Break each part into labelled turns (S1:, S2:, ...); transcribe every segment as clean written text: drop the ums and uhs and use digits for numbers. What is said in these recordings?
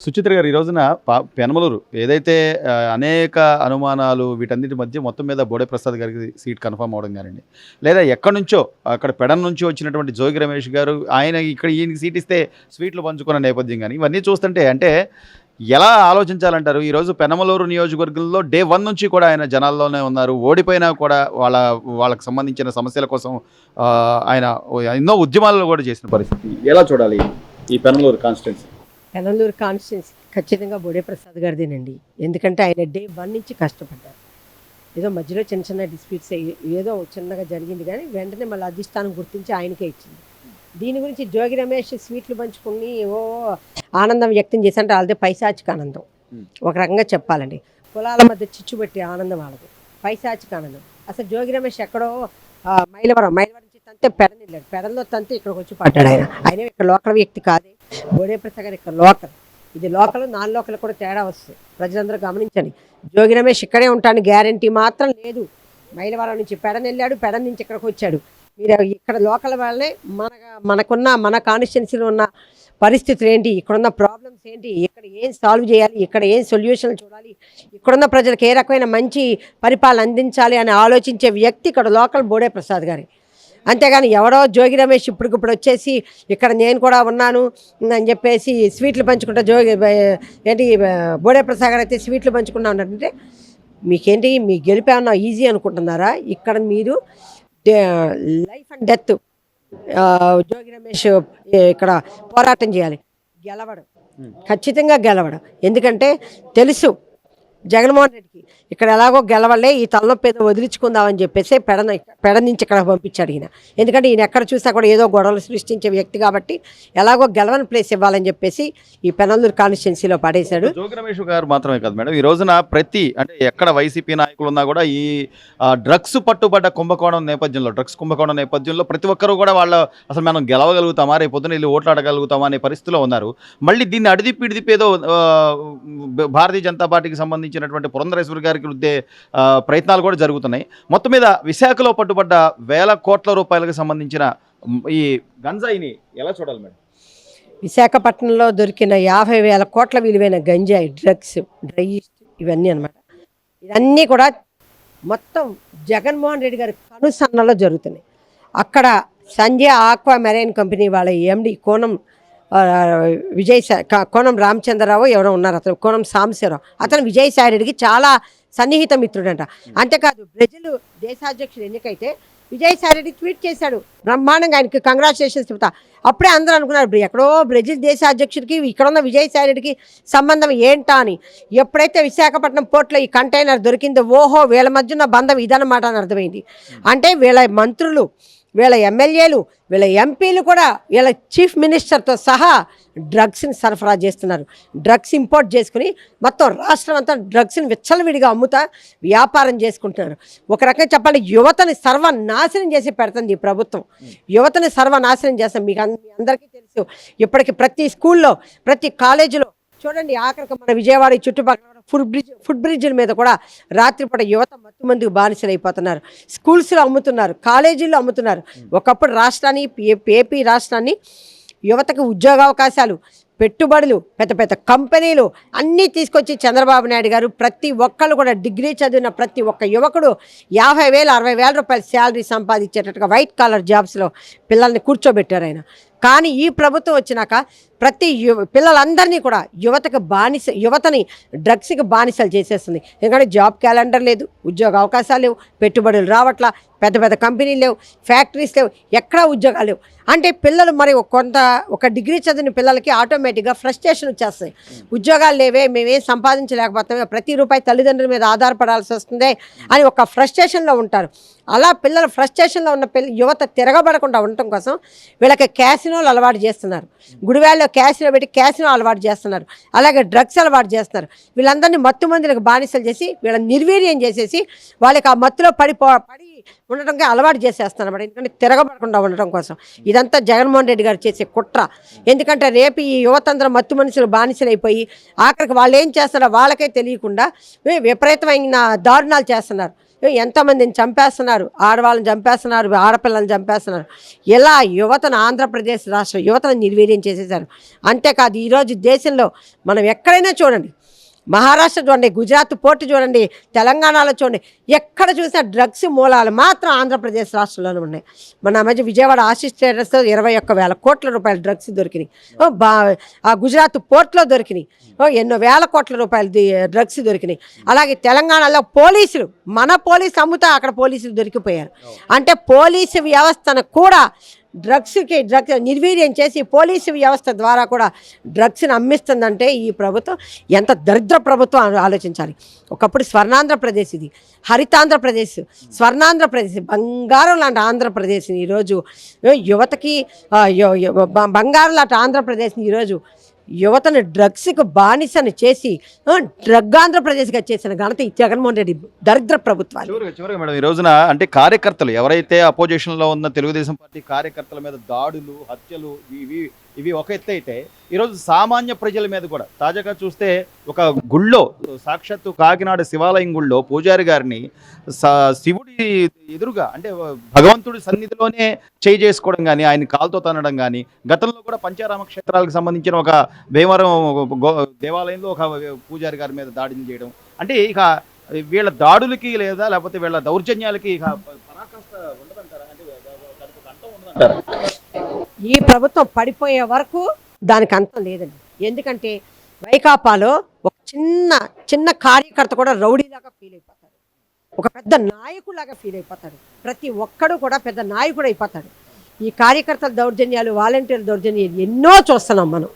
S1: సుచిత్ర గారు ఈ రోజున పెనమలూరు ఏదైతే అనేక అనుమానాలు వీటన్నిటి మధ్య మొత్తం మీద బోడే ప్రసాద్ గారికి సీట్ కన్ఫర్మ్ అవ్వడం కానివ్వండి, లేదా ఎక్కడి నుంచో అక్కడ పెడన్ నుంచి వచ్చినటువంటి జోగి రమేష్ గారు ఆయన ఇక్కడ ఈయనకి సీట్ ఇస్తే స్వీట్లు పంచుకున్న నేపథ్యం కానీ ఇవన్నీ చూస్తుంటే అంటే ఎలా ఆలోచించాలంటారు? ఈరోజు పెనమలూరు నియోజకవర్గంలో డే 1 నుంచి కూడా ఆయన జనాల్లోనే ఉన్నారు. ఓడిపోయినా కూడా వాళ్ళకి సంబంధించిన సమస్యల కోసం ఆయన ఎన్నో ఉద్యమాలు కూడా చేసిన పరిస్థితి. ఎలా చూడాలి ఈ పెనమలూరు కాన్స్టిట్యున్సీ?
S2: పెనంలూరు కాన్స్టిట్యున్సీ ఖచ్చితంగా బోడే ప్రసాద్ గారిదేనండి. ఎందుకంటే ఆయన డే 1 నుంచి కష్టపడ్డారు. ఏదో మధ్యలో చిన్న చిన్న డిస్ప్యూట్స్ ఏదో చిన్నగా జరిగింది, కానీ వెంటనే మళ్ళీ అధిష్టానం గుర్తించి ఆయనకే ఇచ్చింది. దీని గురించి జోగి రమేష్ స్వీట్లు పంచుకుని ఓ ఆనందం వ్యక్తం చేశారంటే వాళ్ళదే పైశాచిక ఆనందం. ఒక రకంగా చెప్పాలండి, కులాల మధ్య చిచ్చుబట్టి ఆనందం వాళ్ళది, పైశాచిక ఆనందం. అసలు జోగి రమేష్ ఎక్కడో మైలవరం నుంచి తంతే పెడని వెళ్ళాడు, పెడలో తంతే ఇక్కడికి వచ్చి పడ్డాడు. ఆయన ఇక్కడ లోకల్ వ్యక్తి కాదే. బోడే ప్రసాద్ గారు ఇక్కడ లోకల్, ఇది లోకల్ నాన్ లోకల్ కూడా తేడా వస్తుంది. ప్రజలందరూ గమనించండి. జోగి రమేష్ ఇక్కడే ఉంటాను గ్యారంటీ మాత్రం లేదు. మైలవరం నుంచి పెడని వెళ్ళాడు, పెడన్ నుంచి ఇక్కడికి వచ్చాడు. మీరు ఇక్కడ లోకల్ వాళ్ళనే మన కాన్స్టిట్యున్సీలో ఉన్న పరిస్థితులు ఏంటి, ఇక్కడున్న ప్రాబ్లమ్స్ ఏంటి, ఇక్కడ ఏం సాల్వ్ చేయాలి, ఇక్కడ ఏం సొల్యూషన్లు చూడాలి, ఇక్కడున్న ప్రజలకు ఏ రకమైన మంచి పరిపాలన అందించాలి అని ఆలోచించే వ్యక్తి ఇక్కడ లోకల్ బోడే ప్రసాద్ గారి. అంతేగాని ఎవడో జోగి రమేష్ ఇప్పటికిప్పుడు వచ్చేసి ఇక్కడ నేను కూడా ఉన్నాను అని చెప్పేసి స్వీట్లు పంచుకుంటా ఏంటి బోడే ప్రసాద్ గారు అయితే స్వీట్లు పంచుకుంటా ఉన్నారంటే మీకేంటి, మీ గెలిపేమన్నా ఈజీ అనుకుంటున్నారా? ఇక్కడ మీరు life and death Jogi Ramesh ఇక్కడ పోరాటం చేయాలి. గెలవడం, ఖచ్చితంగా గెలవడం. ఎందుకంటే తెలుసు జగన్మోహన్ రెడ్డికి ఇక్కడ ఎలాగో గెలవలే, ఈ తలనొప్పి ఏదో వదిలించుకుందామని చెప్పేసి పెడ నుంచి ఇక్కడ పంపించాడు ఈయన. ఎందుకంటే ఈయన ఎక్కడ చూసా కూడా ఏదో గొడవలు సృష్టించే వ్యక్తి కాబట్టి ఎలాగో గెలవని ప్లేస్ ఇవ్వాలని చెప్పేసి ఈ పెనందూరు కాన్స్టిట్యున్సీలో పడేశాడు.
S1: జోగి రమేష్ గారు మాత్రమే కాదు మేడం, ఈ రోజున అంటే ఎక్కడ వైసీపీ నాయకులు ఉన్నా కూడా ఈ డ్రగ్స్ పట్టుబడ్డ డ్రగ్స్ కుంభకోణం నేపథ్యంలో ప్రతి ఒక్కరూ కూడా అసలు మనం గెలవగలుగుతామా, రేపు పొద్దున వెళ్ళి ఓట్లాడగలుగుతామా అనే పరిస్థితిలో ఉన్నారు. మళ్ళీ దీన్ని అడిదిప్పి ఏదో భారతీయ జనతా పార్టీకి సంబంధించినటువంటి పురంధరేశ్వరి గారికి ప్రయత్నాలు కూడా జరుగుతున్నాయి. మొత్తం మీద విశాఖలో పట్టుబడ్డ వేల కోట్ల రూపాయలకు సంబంధించిన ఈ గంజాయిని ఎలా చూడాలి మేడం?
S2: విశాఖపట్నంలో దొరికిన 50,000 కోట్ల విలువైన గంజాయి, డ్రగ్స్, ఇవన్నీ అనమాట. ఇవన్నీ కూడా మొత్తం జగన్మోహన్ రెడ్డి గారి కనుసన్నలో జరుగుతున్నాయి. అక్కడ సంజయ్ ఆక్వా మెరైన్ కంపెనీ వాళ్ళ ఎండి కోనం రామచంద్రరావు ఎవరో ఉన్నారు, అతను కోనం సాంబశివరావు, అతను విజయసాయి రెడ్డికి చాలా సన్నిహిత మిత్రుడంట. అంతేకాదు బ్రెజిల్ దేశాధ్యక్షుడు ఎన్నికైతే విజయసాయి రెడ్డి ట్వీట్ చేశాడు బ్రహ్మాండంగా, ఆయనకి కంగ్రాచులేషన్స్ చెప్తా. అప్పుడే అందరూ అనుకున్నారు ఎక్కడో బ్రెజిల్ దేశాధ్యక్షుడికి ఇక్కడున్న విజయసాయి రెడ్డికి సంబంధం ఏంటా అని. ఎప్పుడైతే విశాఖపట్నం పోర్టులో ఈ కంటైనర్ దొరికిందో ఓహో వీళ్ళ మధ్య ఉన్న బంధం ఇదన్నమాట అని అర్థమైంది. అంటే వీళ్ళ మంత్రులు, వీళ్ళ ఎమ్మెల్యేలు, వీళ్ళ ఎంపీలు కూడా వీళ్ళ చీఫ్ మినిస్టర్తో సహా డ్రగ్స్ని సరఫరా చేస్తున్నారు. డ్రగ్స్ ఇంపోర్ట్ చేసుకుని మొత్తం రాష్ట్రం అంతా డ్రగ్స్ని విచ్చలవిడిగా అమ్ముతా వ్యాపారం చేసుకుంటున్నారు. ఒక రకంగా చెప్పాలి, యువతని సర్వనాశనం చేసి పెడుతుంది ఈ ప్రభుత్వం. యువతని సర్వనాశనం చేస్తాం. మీకు అందరికీ తెలుసు, ఇప్పటికి ప్రతి స్కూల్లో, ప్రతి కాలేజీలో చూడండి, ఆఖరికి మన విజయవాడ చుట్టుపక్కల ఫుడ్ బ్రిడ్జ్ల మీద కూడా రాత్రిపూట యువత మత్తుమందుకు బానిసలు అయిపోతున్నారు. స్కూల్స్లో అమ్ముతున్నారు, కాలేజీల్లో అమ్ముతున్నారు. ఒకప్పుడు ఏపీ రాష్ట్రాన్ని యువతకు ఉద్యోగావకాశాలు, పెట్టుబడులు, పెద్ద పెద్ద కంపెనీలు అన్నీ తీసుకొచ్చి చంద్రబాబు నాయుడు గారు ప్రతి ఒక్కళ్ళు కూడా డిగ్రీ చదివిన ప్రతి ఒక్క యువకుడు 50,000 60,000 రూపాయల శాలరీ సంపాదించేటట్టుగా వైట్ కాలర్ జాబ్స్లో పిల్లల్ని కూర్చోబెట్టారు ఆయన. కానీ ఈ ప్రభుత్వం వచ్చినాక ప్రతి పిల్లలందరినీ కూడా యువతని డ్రగ్స్కి బానిసలు చేసేస్తుంది. ఎందుకంటే జాబ్ క్యాలెండర్ లేదు, ఉద్యోగ అవకాశాలు లేవు, పెట్టుబడులు రావట్లా, పెద్ద పెద్ద కంపెనీలు లేవు, ఫ్యాక్టరీస్ లేవు, ఎక్కడా ఉద్యోగాలు లేవు. అంటే పిల్లలు మరి ఒక డిగ్రీ చదివిన పిల్లలకి ఆటోమేటిక్గా ఫ్రస్ట్రేషన్ వచ్చేస్తాయి. ఉద్యోగాలు లేవే, మేమేం సంపాదించలేకపోతామే, ప్రతి రూపాయి తల్లిదండ్రుల మీద ఆధారపడాల్సి వస్తుంది అని ఒక ఫ్రస్ట్రేషన్లో ఉంటారు. అలా పిల్లలు ఫ్రస్ట్రేషన్లో ఉన్న యువత తిరగబడకుండా ఉండటం కోసం వీళ్ళకి క్యాసినోలు అలవాటు చేస్తున్నారు. గుడివాళ్ళలో క్యాసినో పెట్టి క్యాసినో అలవాటు చేస్తున్నారు. అలాగే డ్రగ్స్ అలవాటు చేస్తున్నారు. వీళ్ళందరినీ మత్తు మందులకు బానిసలు చేసి వీళ్ళని నిర్వీర్యం చేసేసి వాళ్ళకి ఆ మత్తులో పడి ఉండటంగా అలవాటు చేసేస్తారన్నమాట. ఎందుకంటే తిరగబడకుండా ఉండటం కోసం. ఇదంతా జగన్మోహన్ రెడ్డి గారు చేసే కుట్ర. ఎందుకంటే రేపు ఈ యువతందరూ మత్తు మనుషులు బానిసలు అయిపోయి ఆఖరికి వాళ్ళు ఏం చేస్తారో వాళ్ళకే తెలియకుండా విపరీతమైన దారుణాలు చేస్తున్నారు. ఎంతోమందిని చంపేస్తున్నారు, ఆడవాళ్ళని చంపేస్తున్నారు, ఆడపిల్లల్ని చంపేస్తున్నారు. ఇలా యువతను ఆంధ్రప్రదేశ్ రాష్ట్ర యువతను నిర్వీర్యం చేసేసారు. అంతేకాదు ఈరోజు దేశంలో మనం ఎక్కడైనా చూడండి, మహారాష్ట్ర చూడండి, గుజరాత్ పోర్టు చూడండి, తెలంగాణలో చూడండి, ఎక్కడ చూసినా డ్రగ్స్ మూలాలు మాత్రం ఆంధ్రప్రదేశ్ రాష్ట్రంలోనే ఉన్నాయి. మన మధ్య విజయవాడ ఆశీస్ ట్రేడర్స్తో 21,000 కోట్ల రూపాయల డ్రగ్స్ దొరికినాయి. ఆ గుజరాత్ పోర్ట్లో దొరికినాయి. ఎన్నో వేల కోట్ల రూపాయలు డ్రగ్స్ దొరికినాయి. అలాగే తెలంగాణలో పోలీసులు, మన పోలీసు అమ్ముతా అక్కడ పోలీసులు దొరికిపోయారు. అంటే పోలీసు వ్యవస్థను కూడా డ్రగ్స్ నిర్వీర్యం చేసి పోలీసు వ్యవస్థ ద్వారా కూడా డ్రగ్స్ని అమ్మిస్తుందంటే ఈ ప్రభుత్వం ఎంత దరిద్ర ప్రభుత్వం ఆలోచించాలి. ఒకప్పుడు స్వర్ణాంధ్రప్రదేశ్, ఇది హరితాంధ్రప్రదేశ్, స్వర్ణాంధ్రప్రదేశ్, బంగారం లాంటి ఆంధ్రప్రదేశ్ని ఈరోజు యువతకి బంగారం లాంటి ఆంధ్రప్రదేశ్ని ఈరోజు యువతను డ్రగ్స్కి బానిసను చేసి డ్రగ్ ఆంధ్రప్రదేశ్గా చేసిన ఘనత ఈ జగన్మోహన్ రెడ్డి దరిద్ర ప్రభుత్వాలు.
S1: చివరిగా మేడం, ఈ రోజున అంటే కార్యకర్తలు ఎవరైతే అపోజిషన్లో ఉన్న తెలుగుదేశం పార్టీ కార్యకర్తల మీద దాడులు, హత్యలు ఇవి ఒక ఎత్తు అయితే ఈరోజు సామాన్య ప్రజల మీద కూడా తాజాగా చూస్తే ఒక గుళ్ళో, సాక్షాత్తు కాకినాడ శివాలయం గుళ్ళో పూజారి గారిని శివుడి ఎదురుగా అంటే భగవంతుడి సన్నిధిలోనే చేయి చేసుకోవడం కానీ, ఆయన కాలుతో తనడం కానీ, గతంలో కూడా పంచారామ క్షేత్రాలకు సంబంధించిన ఒక భీమవరం దేవాలయంలో ఒక పూజారి గారి మీద దాడిని చేయడం, అంటే ఇక వీళ్ళ దాడులకి లేదా లేకపోతే వీళ్ళ దౌర్జన్యాలకి ఇక పరాకాష్ట ఉండదంటారా? అంటే దానికి ఒక అంతం ఉండదంటారా?
S2: ఈ ప్రభుత్వం పడిపోయే వరకు దానికి అంతం లేదండి. ఎందుకంటే వైకాపాలో ఒక చిన్న కార్యకర్త కూడా రౌడీలాగా ఫీల్ అయిపోతాడు, ఒక పెద్ద నాయకులాగా ఫీల్ అయిపోతాడు. ప్రతి ఒక్కడు కూడా పెద్ద నాయకుడు అయిపోతాడు. ఈ కార్యకర్తల దౌర్జన్యాలు, వాలంటీర్ల దౌర్జన్యాలు ఎన్నో చూస్తున్నాం మనం.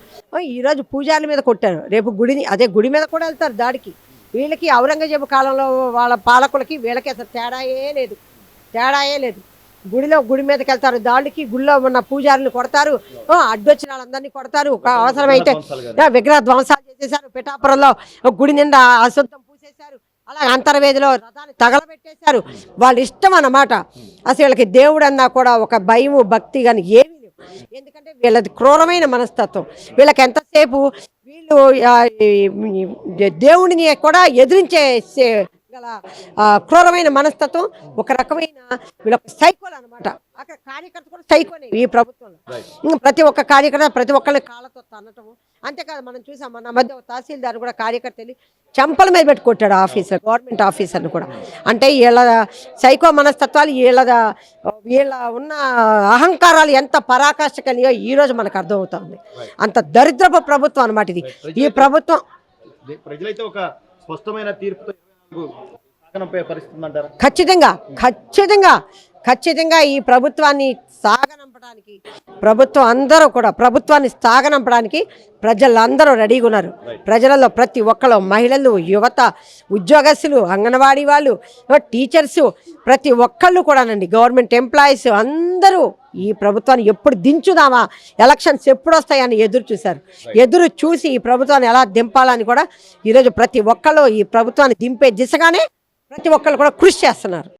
S2: ఈరోజు పూజారుల మీద కొట్టారు, రేపు గుడి మీద కూడా వెళ్తారు దాడికి. వీళ్ళకి ఔరంగజేబు కాలంలో వాళ్ళ పాలకులకి వీళ్ళకి అసలు తేడాయే లేదు. గుడి మీదకి వెళ్తారు దాడికి, గుడిలో ఉన్న పూజారులు కొడతారు, అడ్డొచ్చిన వాళ్ళందరినీ కొడతారు. ఒక అవసరమైతే విగ్రహ ధ్వంసాలు చేసేసారు. పిఠాపురంలో గుడి నిండా అశుద్ధం పూసేశారు. అలాగే అంతర్వేదిలో రథాన్ని తగలబెట్టేశారు. వాళ్ళ ఇష్టం అన్నమాట. అసలు వీళ్ళకి దేవుడు అన్నా కూడా ఒక భయము, భక్తి కానీ ఏమీ లేవు. ఎందుకంటే వీళ్ళది క్రూరమైన మనస్తత్వం. వీళ్ళకి ఎంతసేపు వీళ్ళు దేవుడిని కూడా ఎదిరించే గల క్రూరమైన మనస్తత్వం, ఒక రకమైన వీళ్ళొక సైకోలు అనమాట. అక్కడ కార్యకర్త కూడా సైకోనే ఈ ప్రభుత్వంలో. ప్రతి ఒక్క కార్యకర్త ప్రతి ఒక్కరిని కాళ్ళతో తన్నటం. అంతేకాదు మనం చూసాం మన మధ్య తహసీల్దార్ కూడా కార్యకర్త వెళ్ళి చెంపల మీద పెట్టి కొట్టాడు ఆఫీసర్, గవర్నమెంట్ ఆఫీసర్ని కూడా. అంటే వీళ్ళ సైకో మనస్తత్వాలు, వీళ్ళ ఉన్న అహంకారాలు ఎంత పరాకాష్ట కలిగో ఈరోజు మనకు అర్థమవుతుంది. అంత దరిద్రపు ప్రభుత్వం అనమాట ఇది. ఈ ప్రభుత్వం
S1: ప్రజలైతే ఒక స్పష్టమైన తీర్పుతో
S2: ఖచ్చితంగా ఈ ప్రభుత్వాన్ని సాగనంపడానికి, ప్రభుత్వాన్ని సాగనంపడానికి ప్రజలందరూ రెడీగా ఉన్నారు. ప్రజలలో ప్రతి ఒక్కరు, మహిళలు, యువత, ఉద్యోగస్తులు, అంగన్వాడీ వాళ్ళు, టీచర్సు, ప్రతి ఒక్కళ్ళు కూడానండి, గవర్నమెంట్ ఎంప్లాయీస్ అందరూ ఈ ప్రభుత్వాన్ని ఎప్పుడు దించుదామా, ఎలక్షన్స్ ఎప్పుడు వస్తాయని ఎదురు చూసి ఈ ప్రభుత్వాన్ని ఎలా దింపాలని కూడా ఈరోజు ప్రతి ఒక్కళ్ళు ఈ ప్రభుత్వాన్ని దింపే దిశగానే ప్రతి ఒక్కళ్ళు కూడా కృషి చేస్తున్నారు.